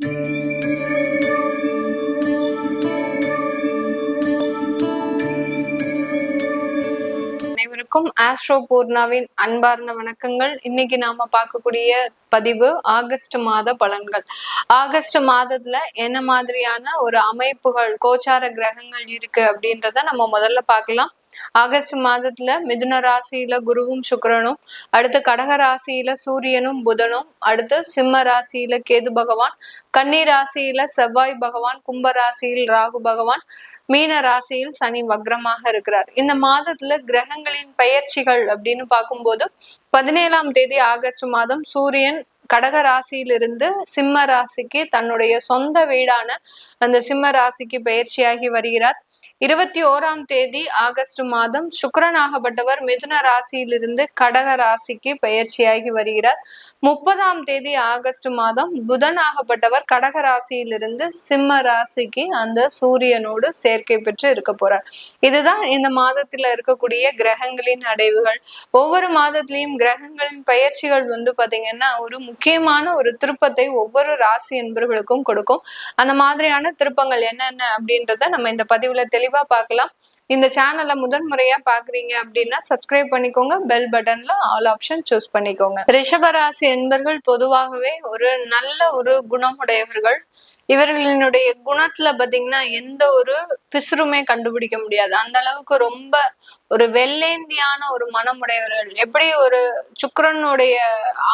அனைவருக்கும் ஆஸ்ட்ரோ பூர்ணாவின் அன்பார்ந்த வணக்கங்கள். இன்னைக்கு நாம பார்க்கக்கூடிய பதிவு ஆகஸ்ட் மாத பலன்கள். ஆகஸ்ட் மாதத்துல என்ன மாதிரியான ஒரு அமைப்புகள் கோச்சார கிரகங்கள் இருக்கு அப்படின்றத நம்ம முதல்ல பார்க்கலாம். ஆகஸ்ட் மாதத்துல மிதுன ராசியில குருவும் சுக்கிரனும், அடுத்து கடக ராசியில சூரியனும் புதனும், அடுத்து சிம்ம ராசியில கேது பகவான், கன்னி ராசியில செவ்வாய் பகவான், கும்ப ராசியில் ராகு பகவான், மீன ராசியில் சனி வக்ரமாக இருக்கிறார். இந்த மாதத்துல கிரகங்களின் பெயர்ச்சிகள் அப்படின்னு பார்க்கும்போது 17ஆம் தேதி ஆகஸ்ட் மாதம் சூரியன் கடக ராசியிலிருந்து சிம்ம ராசிக்கு தன்னுடைய சொந்த வீடான அந்த சிம்ம ராசிக்கு பெயர்ச்சியாகி வருகிறார். 21ஆம் தேதி ஆகஸ்ட் மாதம் சுக்கிரனாகப்பட்டவர் மிதுன ராசியிலிருந்து கடக ராசிக்கு பெயர்ச்சியாகி வருகிறார். 30ஆம் தேதி ஆகஸ்ட் மாதம் புதனாகப்பட்டவர் கடக ராசியிலிருந்து சிம்ம ராசிக்கு அந்த சூரியனோடு சேர்க்கை பெற்று இருக்க போறார். இதுதான் இந்த மாதத்துல இருக்கக்கூடிய கிரகங்களின் அடைவுகள். ஒவ்வொரு மாதத்திலையும் கிரகங்களின் பயிற்சிகள் பாத்தீங்கன்னா ஒரு முக்கியமான ஒரு திருப்பத்தை ஒவ்வொரு ராசி என்பவர்களுக்கும் கொடுக்கும். அந்த மாதிரியான திருப்பங்கள் என்னென்ன அப்படின்றத நம்ம இந்த பதிவுல தெளிவா பார்க்கலாம். இந்த சேனலை முதன் முறையா பாக்குறீங்க அப்படின்னா சப்ஸ்கிரைப் பண்ணிக்கோங்க, பெல் பட்டன்ல ஆல் ஆப்ஷன் சூஸ் பண்ணிக்கோங்க. ரிஷபராசி என்பர்கள் பொதுவாகவே ஒரு நல்ல ஒரு குணமுடையவர்கள். இவர்களினுடைய குணத்துல பாத்தீங்கன்னா எந்த ஒரு பிசுறுமே கண்டுபிடிக்க முடியாது. அந்த அளவுக்கு ரொம்ப ஒரு வெள்ளேந்தியான ஒரு மனமுடையவர்கள். எப்படி ஒரு சுக்கிரனுடைய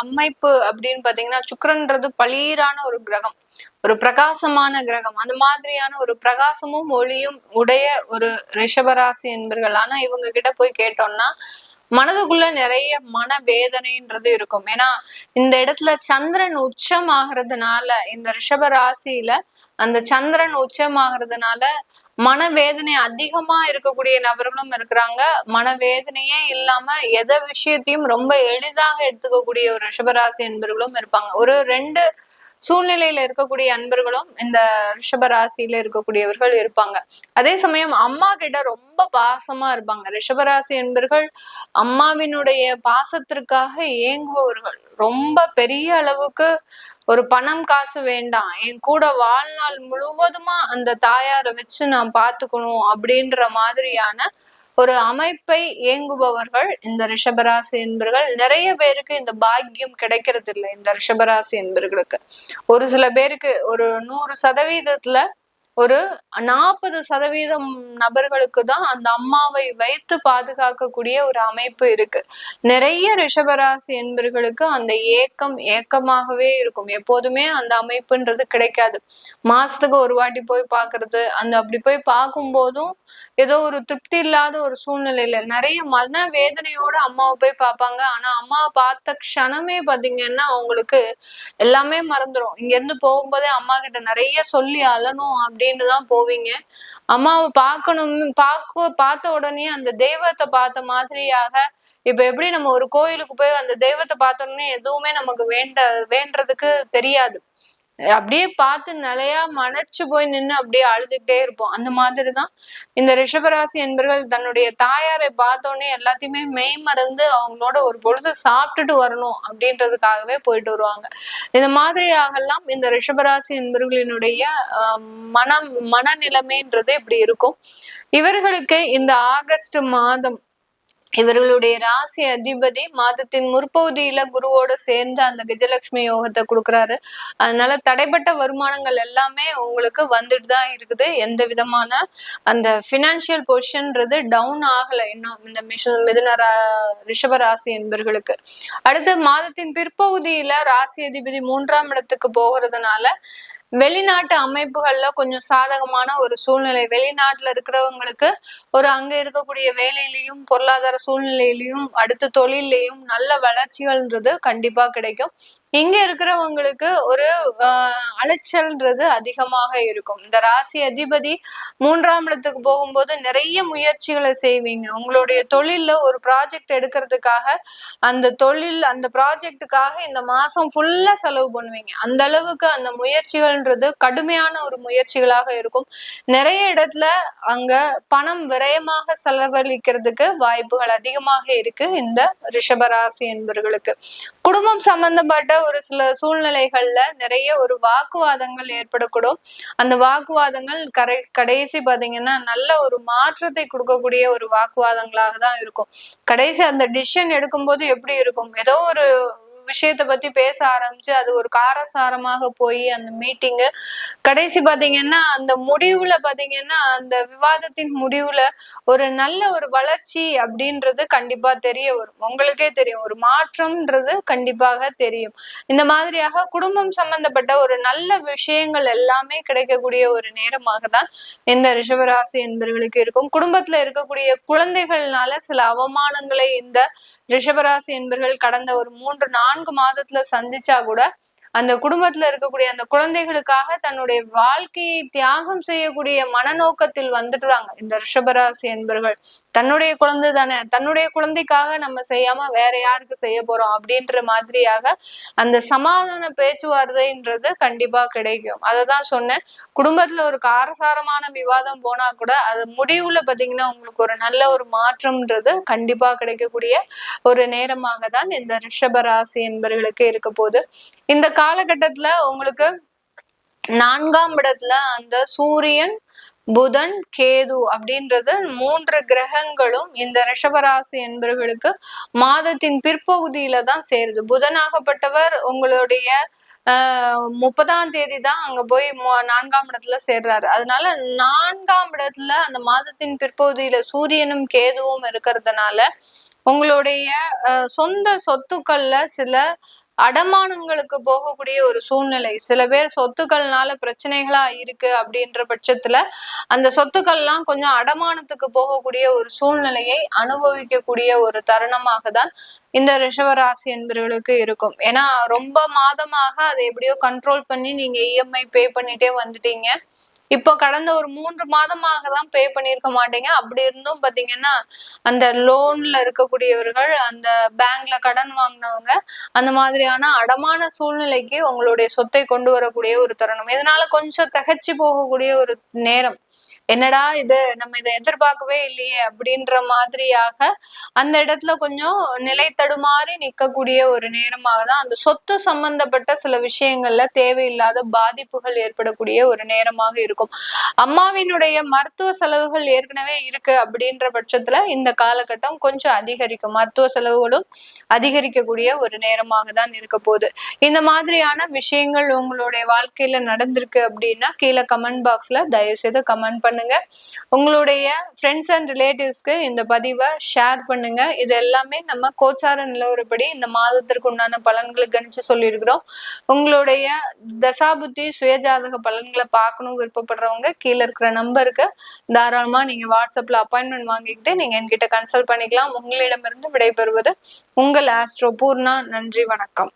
அமைப்பு அப்படின்னு பாத்தீங்கன்னா, சுக்கிரன்றது பளீரான ஒரு கிரகம், ஒரு பிரகாசமான கிரகம். அந்த மாதிரியான ஒரு பிரகாசமும் ஒளியும் உடைய ஒரு ரிஷபராசி என்பர்கள். ஆனா இவங்க கிட்ட போய் கேட்டோம்னா மனதுக்குள்ள நிறைய மன வேதனைன்றது இருக்கும். ஏன்னா இந்த இடத்துல சந்திரன் உச்சம் ஆகுறதுனால, இந்த ரிஷப ராசியில அந்த சந்திரன் உச்சம் ஆகுறதுனால மனவேதனை அதிகமா இருக்கக்கூடிய நபர்களும் இருக்கிறாங்க. மனவேதனையே இல்லாம எதை விஷயத்தையும் ரொம்ப எளிதாக எடுத்துக்கக்கூடிய ஒரு ரிஷபராசி என்பர்களும் இருப்பாங்க. ஒரு ரெண்டு சூழ்நிலையில இருக்கக்கூடிய அன்பர்களும் இந்த ரிஷபராசியில இருக்கக்கூடியவர்கள் இருப்பாங்க. அதே சமயம் அம்மா கிட்ட ரொம்ப பாசமா இருப்பாங்க. ரிஷபராசி என்பர்கள் அம்மாவினுடைய பாசத்திற்காக ஏங்குபவர்கள். ரொம்ப பெரிய அளவுக்கு ஒரு பணம் காசு வேண்டாம், என் கூட வாழ்நாள் முழுவதுமா அந்த தாயாரை வச்சு நான் பாத்துக்கணும் அப்படின்ற மாதிரியான ஒரு அமைப்பை ஏங்குபவர்கள் இந்த ரிஷபராசி என்பர்கள். நிறைய பேருக்கு இந்த பாக்கியம் கிடைக்கிறது இல்லை இந்த ரிஷபராசி என்பர்களுக்கு. ஒரு சில பேருக்கு ஒரு 100% ஒரு 40% நபர்களுக்கு தான் அந்த அம்மாவை வைத்து பாதுகாக்கக்கூடிய ஒரு அமைப்பு இருக்கு. நிறைய ரிஷபராசி என்பர்களுக்கு அந்த ஏக்கமாகவே இருக்கும். எப்போதுமே அந்த அமைப்புன்றது கிடைக்காது. மாசத்துக்கு ஒரு வாட்டி போய் பாக்குறது, அந்த அப்படி போய் பார்க்கும் போதும் ஏதோ ஒரு திருப்தி இல்லாத ஒரு சூழ்நிலையில நிறைய மன வேதனையோட அம்மாவை போய் பார்ப்பாங்க. ஆனா அம்மாவை பார்த்த க்ஷணமே பாத்தீங்கன்னா அவங்களுக்கு எல்லாமே மறந்துடும். இங்க இருந்து போகும்போதே அம்மா கிட்ட நிறைய சொல்லி அழணும் அப்படின்னு தான் போவீங்க. அம்மாவை பார்க்கணும், பார்த்த உடனே அந்த தெய்வத்தை பார்த்த மாதிரியாக, இப்ப எப்படி நம்ம ஒரு கோயிலுக்கு போய் அந்த தெய்வத்தை பார்த்தோன்னே எதுவுமே நமக்கு வேண்டறதுக்கு தெரியாது. அப்படியே பார்த்து நிலையா மனைச்சு போய் நின்று அப்படியே அழுதுகிட்டே இருப்போம். அந்த மாதிரிதான் இந்த ரிஷபராசி என்பர்கள் தன்னுடைய தாயாரை பார்த்தோன்னே எல்லாத்தையுமே மெய் மறந்து அவங்களோட ஒரு பொழுது சாப்பிட்டுட்டு வரணும் அப்படின்றதுக்காகவே போயிட்டு வருவாங்க. இந்த மாதிரியாகலாம் இந்த ரிஷபராசி என்பர்களினுடைய மனநிலைமைன்றது இப்படி இருக்கும். இவர்களுக்கு இந்த ஆகஸ்ட் மாதம் இவர்களுடைய ராசி அதிபதி மாதத்தின் முற்பகுதியில குருவோட சேர்ந்து அந்த கஜலட்சுமி யோகத்தை கொடுக்குறாரு. அதனால தடைப்பட்ட வருமானங்கள் எல்லாமே உங்களுக்கு வந்துட்டு தான் இருக்குது. எந்த விதமான அந்த பினான்சியல் பொசிஷன்றது டவுன் ஆகல இன்னும் இந்த மிதுன ரிஷப ராசி என்பர்களுக்கு. அடுத்த மாதத்தின் பிற்பகுதியில ராசி அதிபதி 3ஆம் இடத்துக்கு போகிறதுனால வெளிநாட்டு அமைப்புகள்ல கொஞ்சம் சாதகமான ஒரு சூழ்நிலை. வெளிநாட்டுல இருக்கிறவங்களுக்கு ஒரு அங்க இருக்கக்கூடிய வேலையிலையும் பொருளாதார சூழ்நிலையிலையும் அடுத்த தொழிலையும் நல்ல வளர்ச்சிகள்ன்றது கண்டிப்பா கிடைக்கும். இங்க இருக்கிறவங்களுக்கு ஒரு அலைச்சல்ன்றது அதிகமாக இருக்கும். இந்த ராசி அதிபதி 3ஆம் இடத்துக்கு போகும்போது நிறைய முயற்சிகளை செய்வீங்க. உங்களுடைய தொழில்ல ஒரு ப்ராஜெக்ட் எடுக்கிறதுக்காக அந்த ப்ராஜெக்டுக்காக இந்த மாசம் ஃபுல்லா செலவு பண்ணுவீங்க. அந்த அளவுக்கு அந்த முயற்சிகள்ன்றது கடுமையான ஒரு முயற்சிகளாக இருக்கும். நிறைய இடத்துல அங்க பணம் விரயமாக செலவழிக்கிறதுக்கு வாய்ப்புகள் அதிகமாக இருக்கு இந்த ரிஷபராசி என்பவர்களுக்கு. குடும்பம் சம்பந்தப்பட்ட ஒரு சில சூழ்நிலைகள்ல நிறைய ஒரு வாக்குவாதங்கள் ஏற்படக்கூடும். அந்த வாக்குவாதங்கள் கடைசி பாத்தீங்கன்னா நல்ல ஒரு மாற்றத்தை கொடுக்கக்கூடிய ஒரு வாக்குவாதங்களாக தான் இருக்கும். கடைசி அந்த டிசிஷன் எடுக்கும்போது எப்படி இருக்கும், ஏதோ ஒரு விஷயத்த பத்தி பேச ஆரம்பிச்சு அது ஒரு காரசாரமாக போய் அந்த மீட்டிங்கு கடைசி பாத்தீங்கன்னா அந்த முடிவுல பாத்தீங்கன்னா அந்த விவாதத்தின் முடிவுல ஒரு நல்ல ஒரு வளர்ச்சி அப்படின்றது கண்டிப்பா தெரிய வரும். உங்களுக்கே தெரியும், ஒரு மாற்றம்ன்றது கண்டிப்பாக தெரியும். இந்த மாதிரியாக குடும்பம் சம்பந்தப்பட்ட ஒரு நல்ல விஷயங்கள் எல்லாமே கிடைக்கக்கூடிய ஒரு நேரமாக தான் இந்த ரிஷபராசி என்பவர்களுக்கு இருக்கும். குடும்பத்துல இருக்கக்கூடிய குழந்தைகள்னால சில அவமானங்களை இந்த ரிஷபராசி என்பவர்கள் கடந்த ஒரு 3-4 மாதத்துல சந்திச்சா கூட அந்த குடும்பத்துல இருக்கக்கூடிய அந்த குழந்தைகளுக்காக தன்னுடைய வாழ்க்கையை தியாகம் செய்யக்கூடிய மனநோக்கத்தில் வந்துடுறாங்க இந்த ரிஷபராசி என்பவர்கள். தன்னுடைய குழந்தை தானே, தன்னுடைய குழந்தைக்காக நம்ம செய்யாம வேற யாருக்கு செய்ய போறோம் அப்படின்ற மாதிரியாக அந்த சமாதான பேச்சுவார்த்தைன்றது கண்டிப்பா கிடைக்கும். அததான் சொன்னேன், குடும்பத்துல ஒரு காரசாரமான விவாதம் போனா கூட அது முடிவுல பாத்தீங்கன்னா உங்களுக்கு ஒரு நல்ல ஒரு மாற்றம்ன்றது கண்டிப்பா கிடைக்கக்கூடிய ஒரு நேரமாக தான் இந்த ரிஷபராசி என்பவர்களுக்கு இருக்க போகுது. இந்த காலகட்டத்துல உங்களுக்கு 4ஆம் இடத்துல அந்த சூரியன், புதன், கேது அப்படின்றது 3 கிரகங்களும் இந்த ரிஷபராசி என்பவர்களுக்கு மாதத்தின் பிற்பகுதியில தான் சேருது. புதனாகப்பட்டவர் உங்களுடைய 30ஆம் தேதி தான் அங்க போய் 4ஆம் இடத்துல சேர்றாரு. அதனால 4ஆம் இடத்துல அந்த மாதத்தின் பிற்பகுதியில சூரியனும் கேதுவும் இருக்கிறதுனால உங்களுடைய சொந்த சொத்துக்கள்ல சில அடமானங்களுக்கு போகக்கூடிய ஒரு சூழ்நிலை, சில பேர் சொத்துக்கள்னால பிரச்சனைகளா இருக்கு அப்படின்ற பட்சத்துல அந்த சொத்துக்கள்லாம் கொஞ்சம் அடமானத்துக்கு போகக்கூடிய ஒரு சூழ்நிலையை அனுபவிக்கக்கூடிய ஒரு தருணமாக தான் இந்த ரிஷபராசி என்பவர்களுக்கு இருக்கும். ஏன்னா ரொம்ப மாதமாக அதை எப்படியோ கண்ட்ரோல் பண்ணி நீங்க இஎம்ஐ பே பண்ணிட்டே வந்துட்டீங்க. இப்போ கடந்த ஒரு 3 மாதமாக தான் பே பண்ணியிருக்க மாட்டீங்க. அப்படி இருந்தும் பாத்தீங்கன்னா அந்த லோன்ல இருக்கக்கூடியவர்கள், அந்த பேங்க்ல கடன் வாங்கினவங்க அந்த மாதிரியான அடமான சூழ்நிலைக்கு உங்களுடைய சொத்தை கொண்டு வரக்கூடிய ஒரு தருணம். இதனால கொஞ்சம் திகைச்சு போகக்கூடிய ஒரு நேரம். என்னடா இது, நம்ம இதை எதிர்பார்க்கவே இல்லையே அப்படின்ற மாதிரியாக அந்த இடத்துல கொஞ்சம் நிலை தடுமாறி நிற்கக்கூடிய ஒரு நேரமாக தான் அந்த சொத்து சம்பந்தப்பட்ட சில விஷயங்கள்ல தேவையில்லாத பாதிப்புகள் ஏற்படக்கூடிய ஒரு நேரமாக இருக்கும். அம்மாவினுடைய மருத்துவ செலவுகள் ஏற்கனவே இருக்கு அப்படின்ற பட்சத்துல இந்த காலகட்டம் கொஞ்சம் அதிகரிக்கும். மருத்துவ செலவுகளும் அதிகரிக்கக்கூடிய ஒரு நேரமாக தான் இருக்க போகுது. இந்த மாதிரியான விஷயங்கள் உங்களுடைய வாழ்க்கையில நடந்திருக்கு அப்படின்னா கீழே கமெண்ட் பாக்ஸ்ல தயவு செய்து கமெண்ட் பண்ணுங்க. உங்களுடைய ஃப்ரெண்ட்ஸ் அண்ட் ரிலேட்டிவ்ஸ்க்கு இந்த பதிவை ஷேர் பண்ணுங்க. இது எல்லாமே நம்ம கோச்சார நிலவரப்படி இந்த மாதத்திற்கு உண்டான பலன்களை கணிச்சு சொல்லியிருக்கிறோம். உங்களுடைய தசாபுத்தி சுயஜாதக பலன்களை பார்க்கணும் விருப்பப்படுறவங்க கீழே இருக்கிற நம்பருக்கு தாராளமா நீங்க வாட்ஸ்அப்ல அப்பாயின்மெண்ட் வாங்கிக்கிட்டு நீங்க என்கிட்ட கன்சல்ட் பண்ணிக்கலாம். உங்களிடமிருந்து விடைபெறுவது உங்கள் ஆஸ்ட்ரோ பூர்ணா. நன்றி, வணக்கம்.